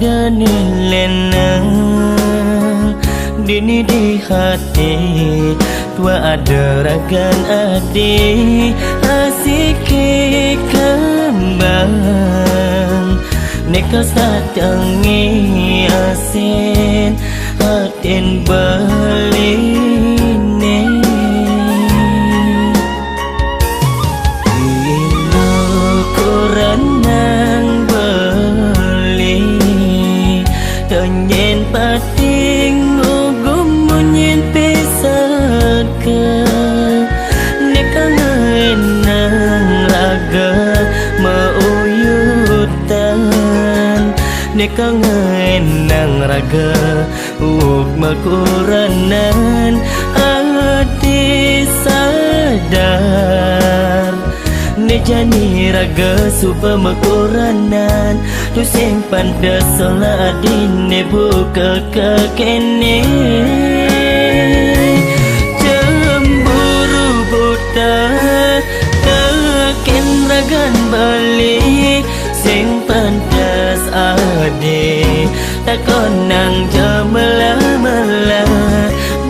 ada nilai dini di hati tua ada ragan adi asik kembang neka sadangi asin hatin beline ilo koran nang beli tenyen pating ugum munyen pisah ke neka ngenang raga mauyutan neka ngenang raga uk makuranan hati sadar ne jani raga supa makuranan tu simpan desola adine buka kekene cemburu buta teken ragan balik sing pantas ade takon nang jamela-mela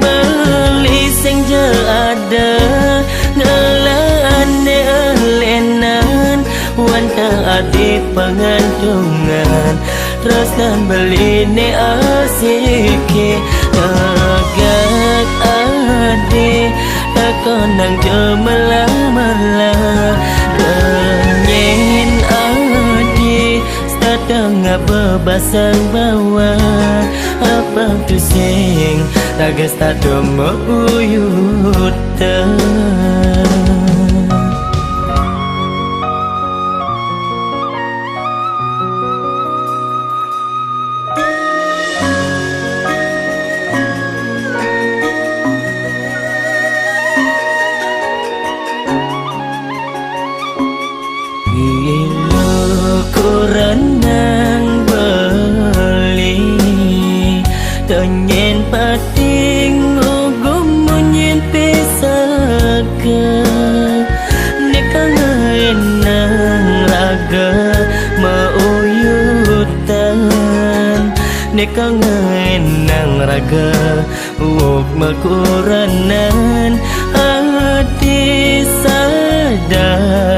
beli sing je ada ngelaan elenan wanta ade pengantungan terus dan beli ne asike agak ade takon nang jamela-mela nyen ade tengah bebasang bawah apa tu sing ragas tak domo uyutan nang beli tenyen pating ugum munyen pisah ke neka ngenang raga mauyutan neka ngenang raga uk makuranan hati sadar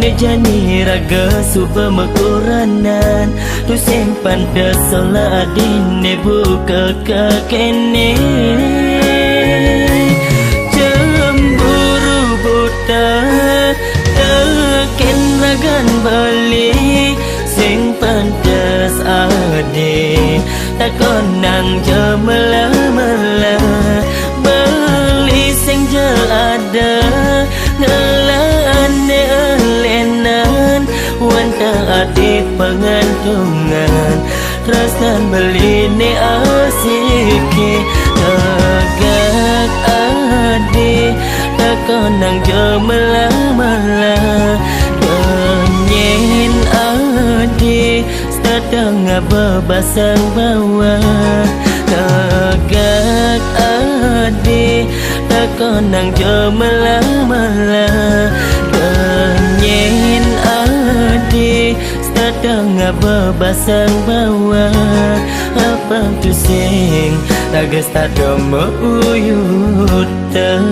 ne jani raga supa makuranan tu simpan desola adine buka kekene cemburu buta teken ragan balik sing pantas ade takon nang jamela-mela beli sing je ada ngelaan elenan wanta ade pengantungan terus dan beli ne asike agak ade takon nang jamela-mela nyen ade setengah bebasang bawah agak ade takon nang jamela-mela nyen ade setengah bebasang bawah apa tu sing ragas tak domo uyutan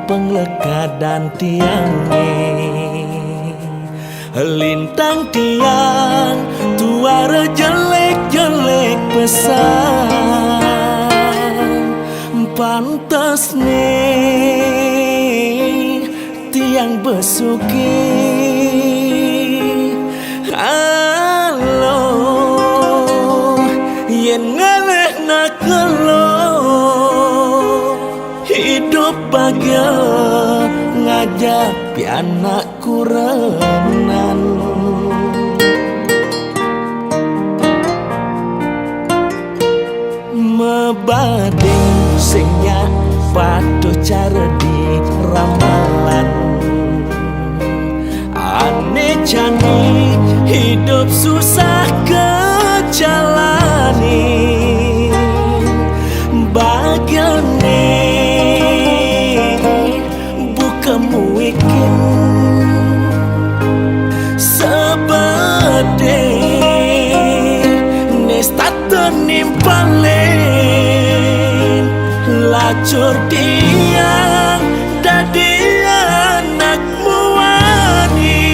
penglekat dan tiangnya lintang tiang tuara jelek-jelek pesan pantas nih tiang besuki halo yen ngaleh nakelo hidup bahagia ngajak pianakku renan mebading singnya patuh cara di ramalan aneh jani hidup susah kejalani bagian muikin sebede nesta tenimpalen lacur tiang dadi anakmu wani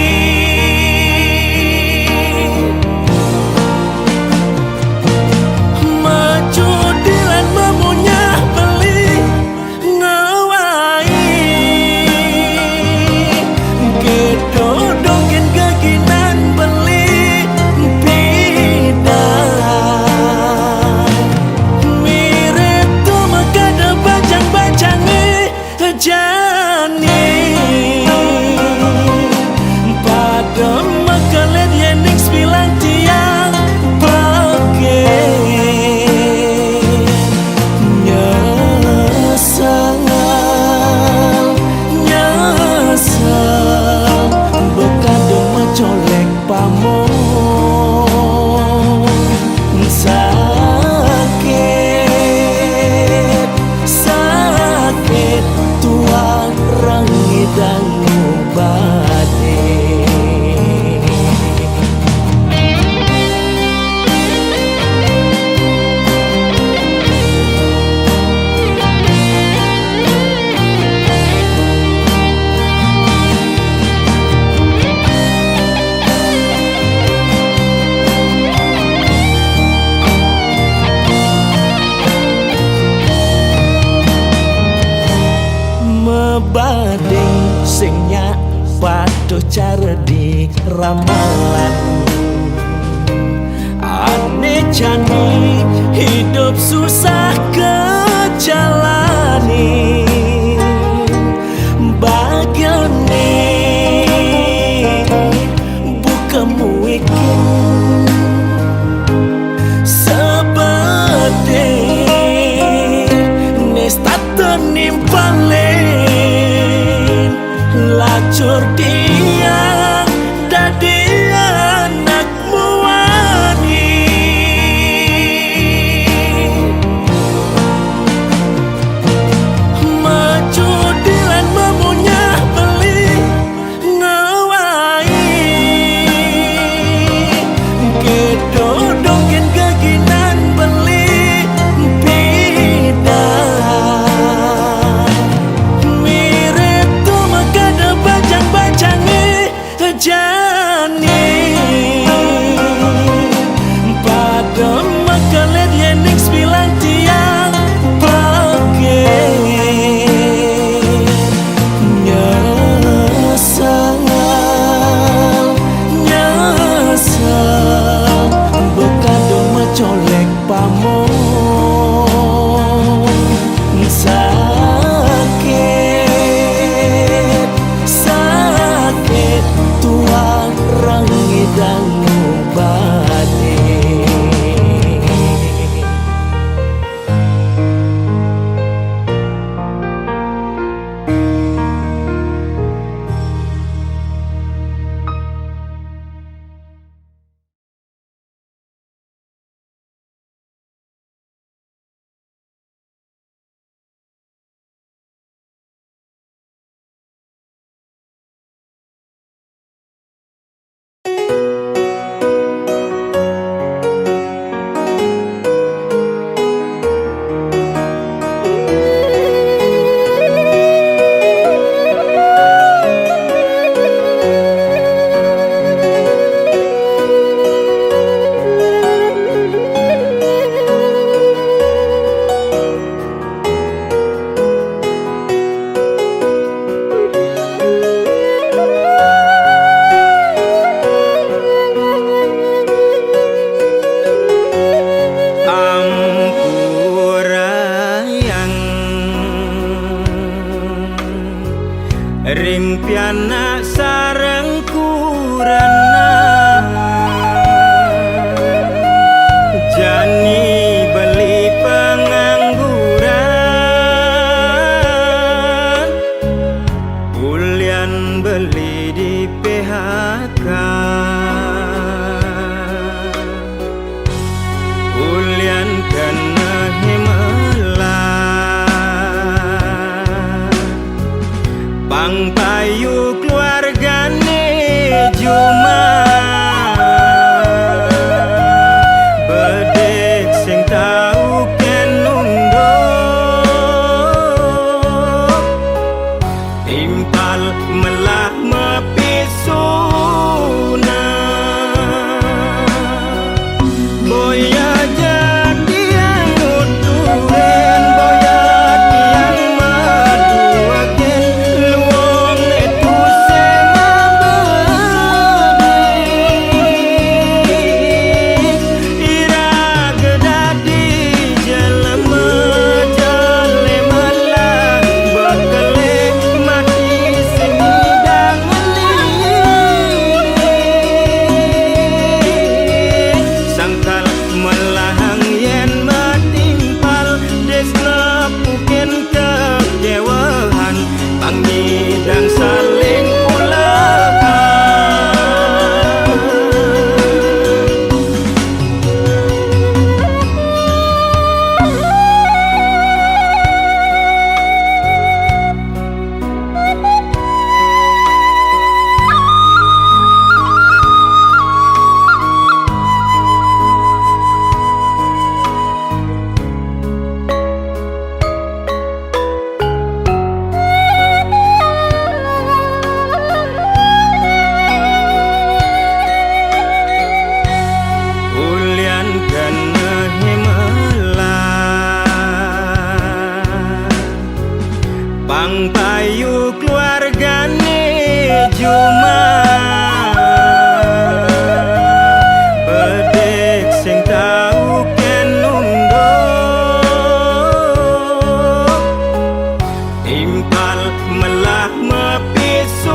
maju dilan memunyah beli dodongin keginan beli bidan mirip tuh makada bajang-bajangi jani pada makalet yening bilang tiang bagai nyesal colek pamon sakit sakit tuang rangi dan ngobati bading singnya patuh cara di ramalan aneh jani hidup susah kejalani bagian buka muikin sebede nesta tenimpalen lacur tiang dadi anakmu wani maju dilan memunyah beli ngewai gedodongin keginan beli bidan mirip tuh makada bajang-bajangi rimpiana sareng kurana jani beli pengangguran ulian beli di PHK ulian kena Pang payu keluargane cuma bedek sing tau ken nunduk timpal melah mepisuna boya jadi yang nuduren boya tiang maduaken dan saling Pang payu keluargane cuma bedek sing tau ken nunduk timpal melah mepisuna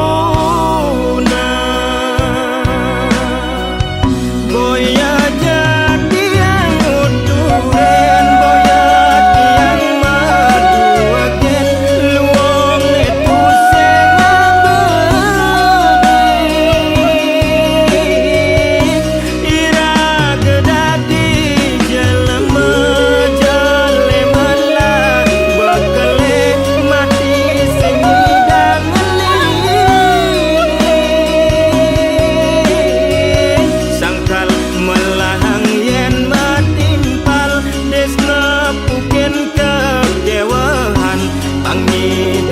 boya jadi yang uturen boya tiang maduaken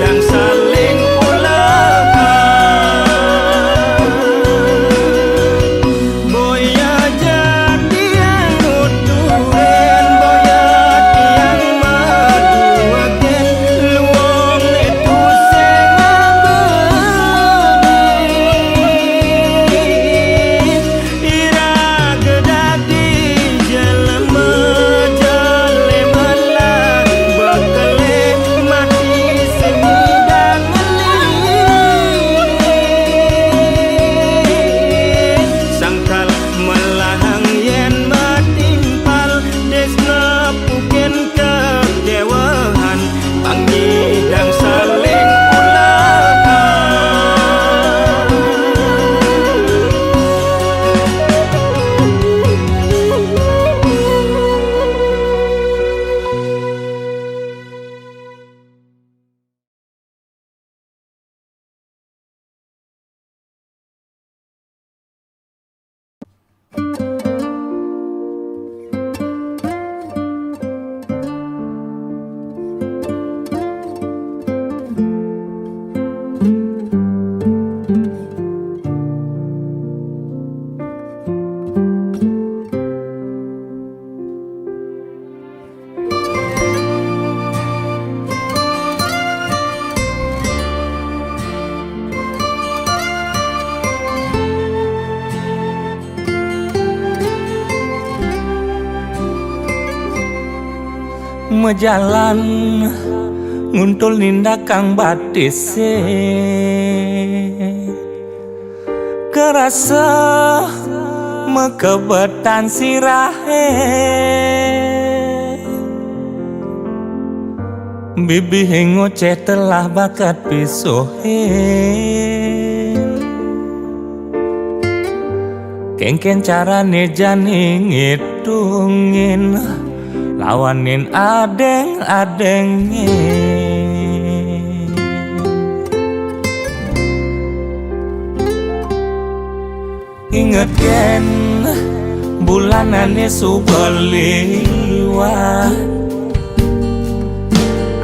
dan saling ulakan boya jadi yang uturen boya tiang maduaken luwung itu sing bening ira gedadi jelema jalemelah bakale dan saling Mejalan nguntul nindak kang batise kerasa mekebetan sirahe bibi ngoceh telah bakat pisohe kengken carane jani ngitungin lawanin adeng-adengnya inget ken bulanane subeliwa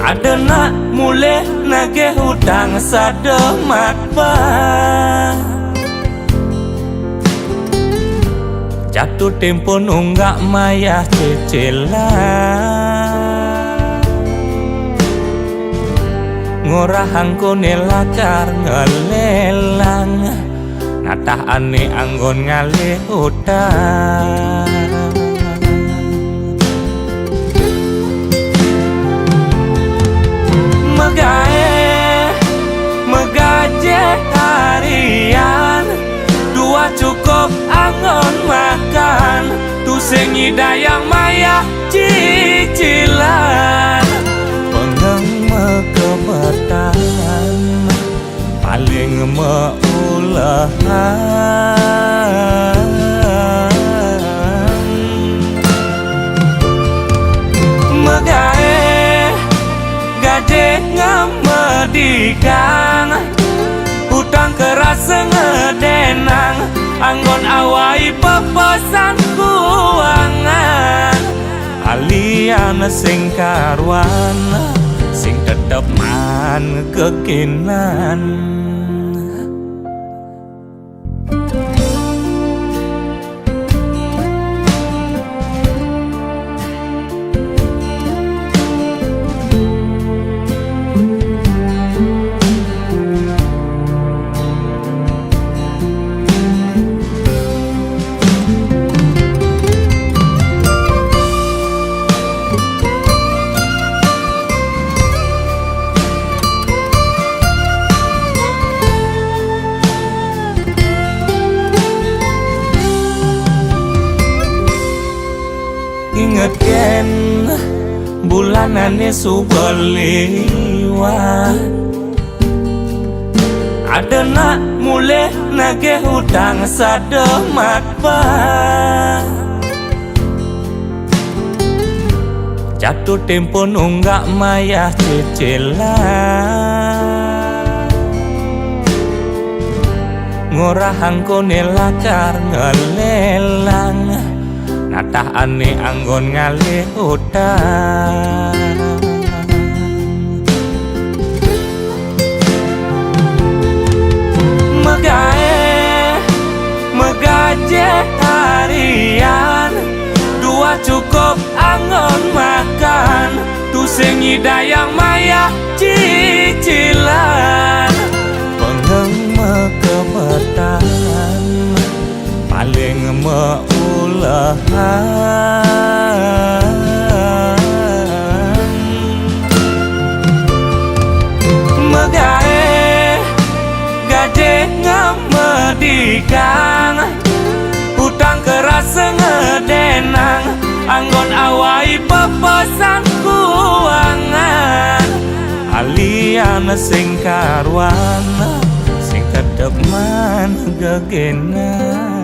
adena mulai nagih hutang sademat ba jatuh tempo nunggak maya cicilan ngorahang kone lakar ngelelang natah ane anggon ngalih hutang megaje harian dua cukup angon makan tusengi dayang maya cicilan pengeng mekebetan paling meulahan megae gade ngamedikan hutang keras ngedenang anggon awai pepesan kuangan alian sing karuan sing tetep man kekinan inget ken bulanane subeliwa adena mulai nagih hutang sademat ba jatuh tempo nunggak maya cicilan ngorahang kone lakar ngelelang natah ane anggon ngalih hutang megaje harian dua cukup angon makan tusengi dayang maya cicilan pengeng mekebetan paling meulahan megae gade ngamedikan hutang keras ngedenang anggon awai pepesan kuangan alian sing karuan sing tetep man gegenan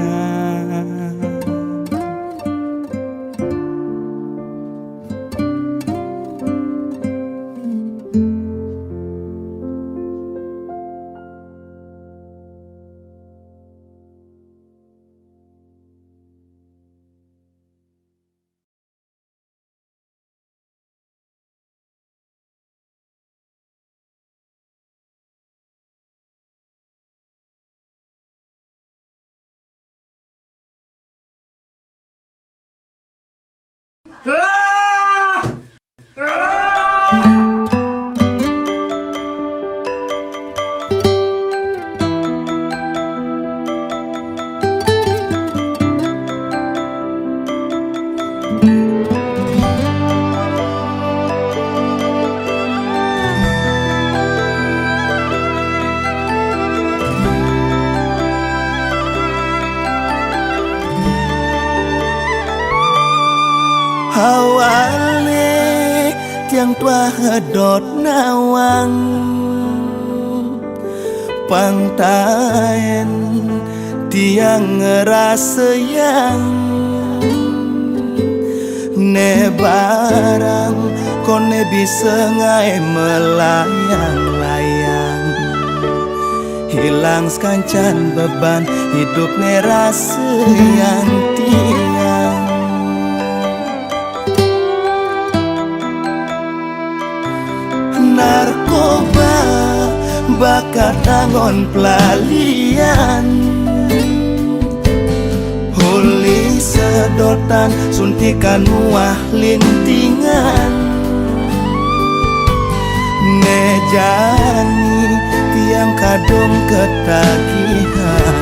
tiang tua hedot nawang pangtaen tiang ngeraseyang ne barang kone bisa ngai melayang-layang hilang sekancan beban hidup ne raseyang tiang narkoba bakat tangon pelalian huli sedotan suntikan muah lintingan nejani tiang kadung ketagihan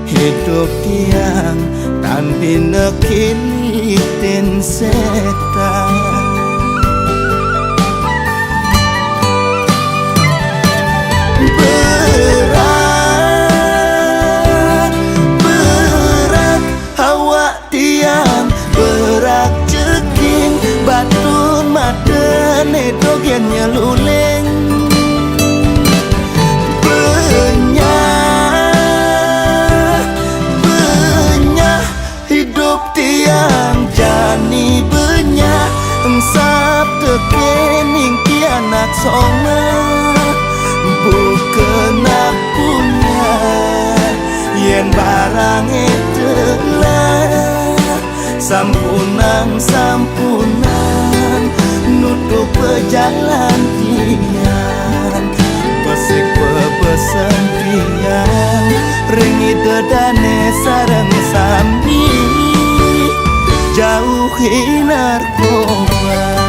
hidup tiang tanpi nekilitin setan berat hawa tiang berak ceking batun madene dogen nyeluleng benyah hidup tiang jani benyah sab tekening kianak soma bukan punya yen barang itulah sampunan nutup pejalan tiang pesik pebesen tiang ringi dedane sareng sambi jauhi narkoba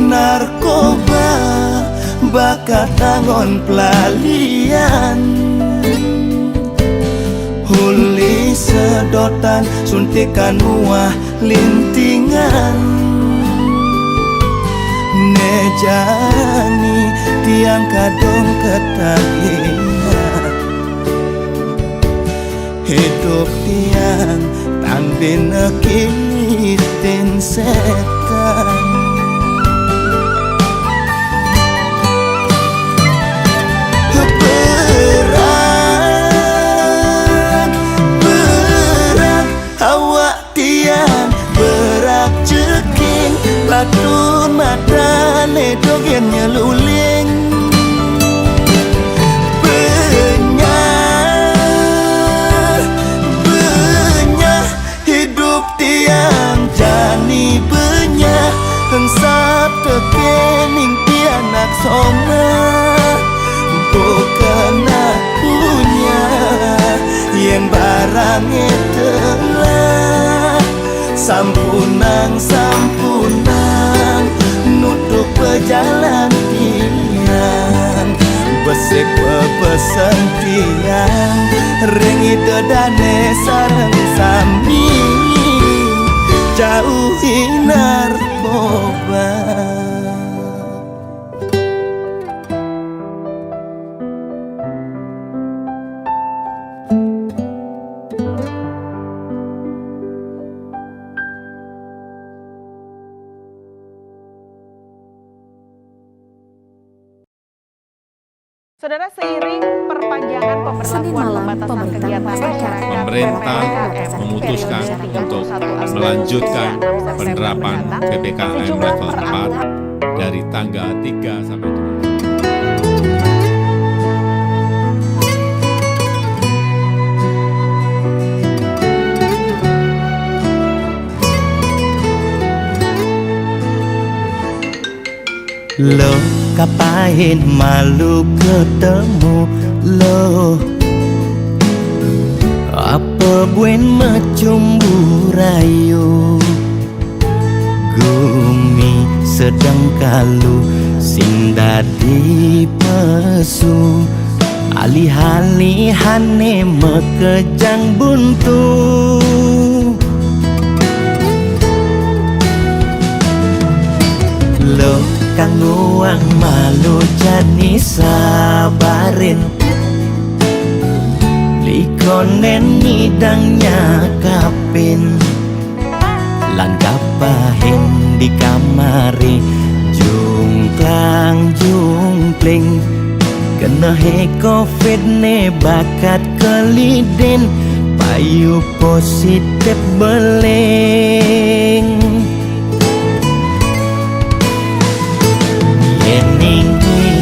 narkoba bakat tangon pelalian huli sedotan suntikan muah lintingan nejani tiang kadung ketagihan hidup tiang tanpa nekilitin setan batun madane dogen nyeluling benyah hidup tiang jani benyah hensap tekening pianak soma bukan punya yen barang itulah sampunan nutup pejalan tiang besik pepesen tiang ringi dedane sareng sambi jauhi narkoba Saudara, seiring perpanjangan pemberlakuan pembatasan kegiatan masyarakat, pemerintah memutuskan untuk melanjutkan penerapan PPKM level 4 dari tanggal 3 sampai 7. Lo kapain malu ketemu lo apa buen macumbu rayu gumi sedang kalu sing dadi pesu alih-alihane mekejang buntu. Lo kang nguang malu jani sabarin, likonen ngidangnya kapin, lan kapahin di kamari jungklang jungkling. Kena he covid ne bakat keliden, payu positif beleng. Yening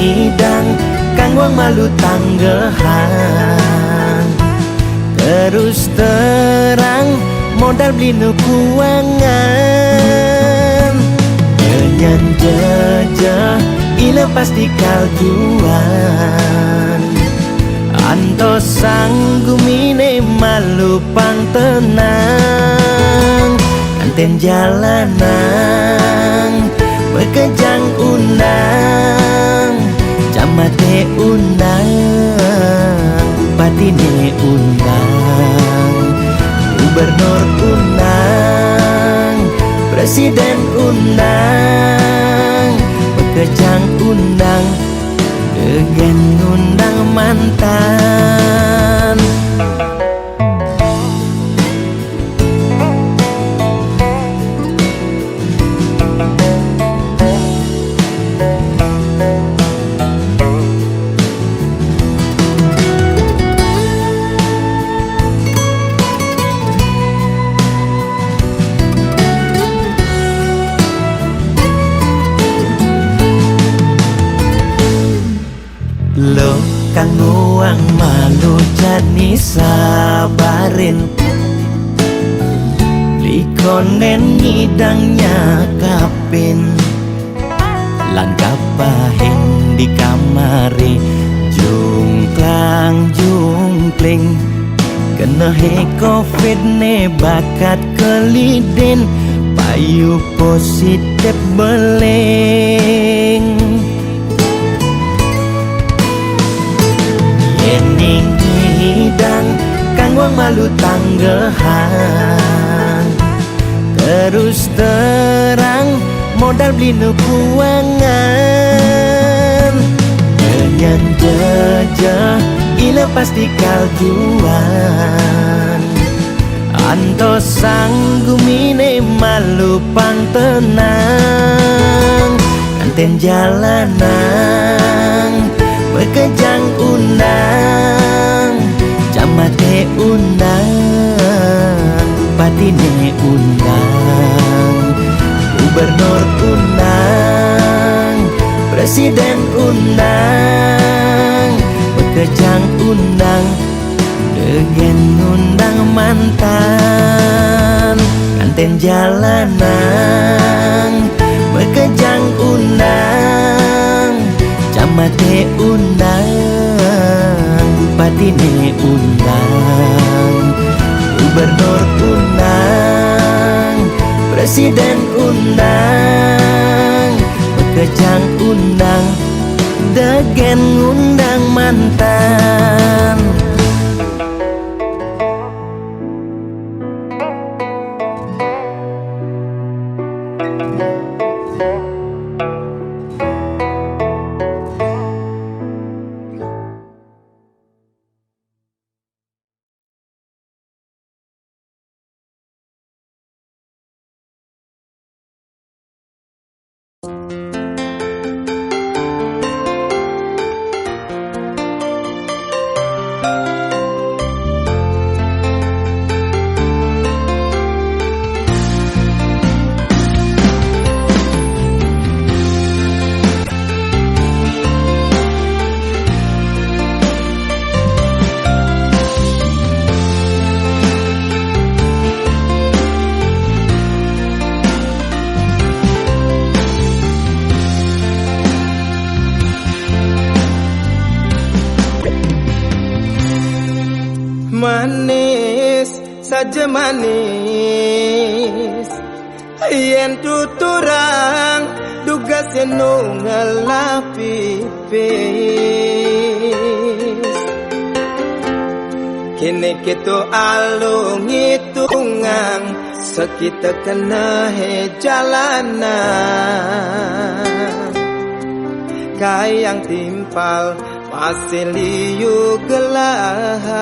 hidang kang wang malu tanggehan, terus terang modal beli nu kuangan. Nyanyan jejeh ila pasti kaljuan, anto sanggumine malu pang tenang. Anten jalanan bekejang undang, camate undang, bupatine undang, gubernur undang, presiden undang, bekejang undang, kegen undang mantan. Lo kang nguang malu jani sabarin, likonen ngidangnya kapin, lan kapahin di kamari jungklang jungkling. Kena he covid ne bakat keliden, payu positif beleng. Yening hidang kang wang malu tanggehan, terus terang modal beli nu kuangan. Nyanyan jejeh ila pasti kaljuan, anto sanggumine malu pang tenang. Anten jalanan bekejang undang, camate undang, bupatine undang, gubernur undang, presiden undang, bekejang undang, kegen undang mantan. Anten jalanan bekejang undang, camate undang, bupatine undang, gubernur undang, presiden undang, bekejang undang, degen undang mantan. Manis saja manis, yen tuturang duga seno ngalapipis. kini kita alung hitungan sekita kena jalanan kayang timpal masih liu gelahan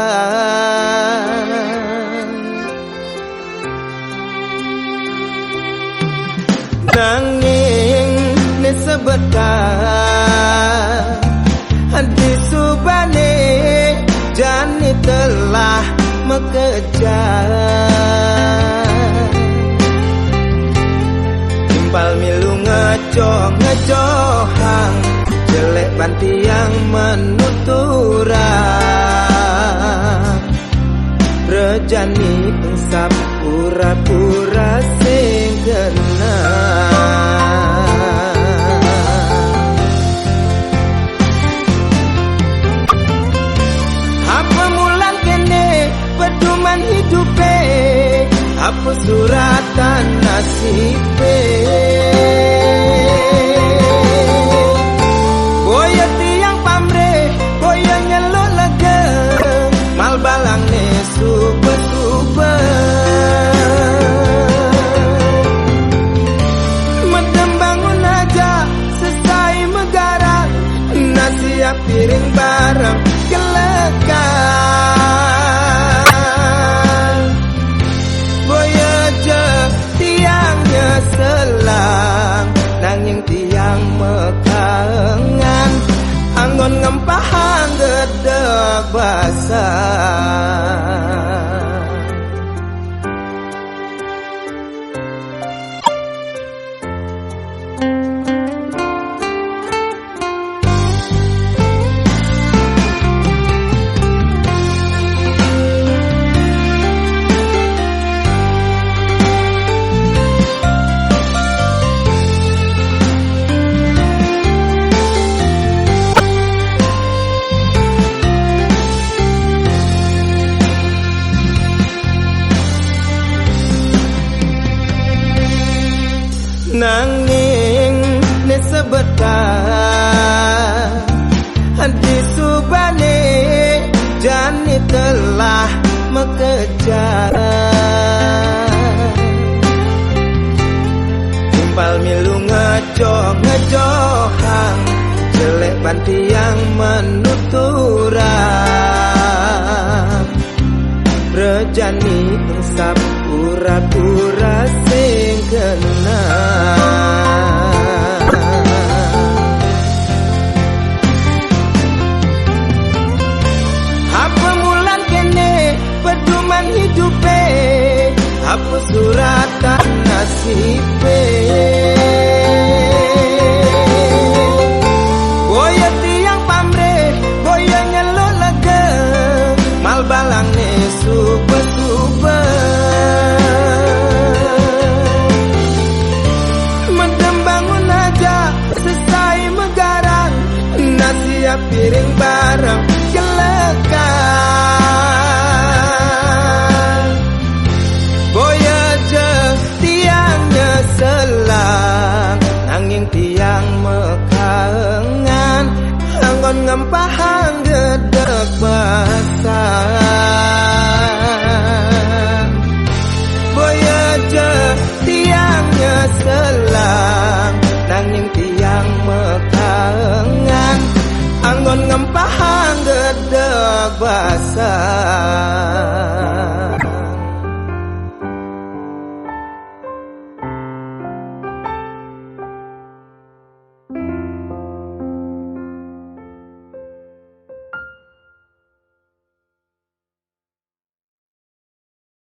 nanging ne sebentar hati subane jani telah mengejar timbal milu ngejohang jelek banti yang menuturang rejani pengsap pura-pura sing genang apa mulan kene pedoman hidupe apa suratan nasibe boya tiang pamre boya nyelok lega mal balang ne super medem bangun aja selesai megarang nasiap piring barang kelekan boya je tiangnya selang nanging tiang mekangan anggon ngempahang gedeg basah nanging ne sebentar hati subane jani telah mengejar timbal milu ngejohang jelek banti yang menuturang rejani pengsap pura-pura sing genang apa mulan kene pedoman hidupe apa suratan nasibe boya tiang pamre boya nyelok lega mal balang ne super medem bangun aja selesai megarang nasiap piring barang kelekan boya je tiangnya selang nanging tiang mekangan anggon ngempahang gedeg basah boya je tiangnya selang nanging tiang mekangan anggon ngempahang gedeg basah